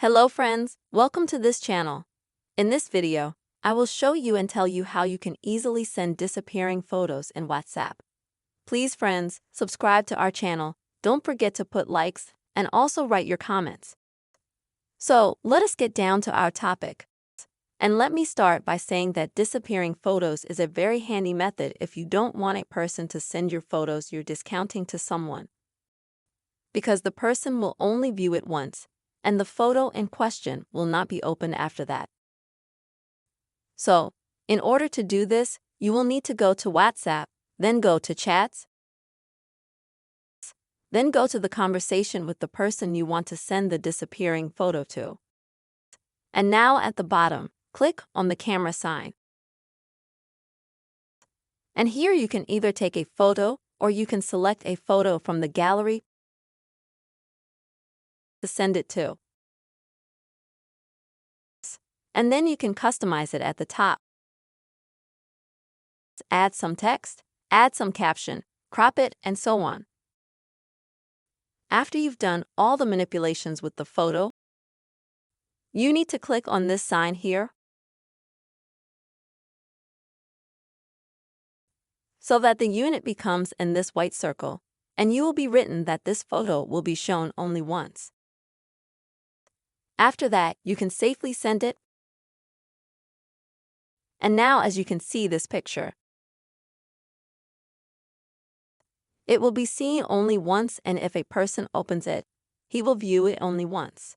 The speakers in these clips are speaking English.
Hello friends, welcome to this channel. In this video, I will show you and tell you how you can easily send disappearing photos in WhatsApp. Please friends, subscribe to our channel, don't forget to put likes, and also write your comments. So, let us get down to our topic. And let me start by saying that disappearing photos is a very handy method if you don't want a person to send your photos you're discounting to someone. Because the person will only view it once, and the photo in question will not be opened after that. So, in order to do this, you will need to go to WhatsApp, then go to Chats, then go to the conversation with the person you want to send the disappearing photo to. And now at the bottom, click on the camera sign. And here you can either take a photo or you can select a photo from the gallery to send it to. And then you can customize it at the top. Add some text, add some caption, crop it, and so on. After you've done all the manipulations with the photo, you need to click on this sign here so that the unit becomes in this white circle, and you will be written that this photo will be shown only once. After that, you can safely send it. And now as you can see this picture, it will be seen only once, and if a person opens it, he will view it only once.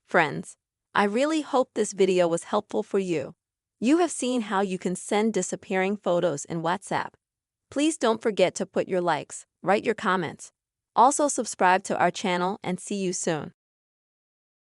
Friends, I really hope this video was helpful for you. You have seen how you can send disappearing photos in WhatsApp. Please don't forget to put your likes, write your comments. Also subscribe to our channel and see you soon.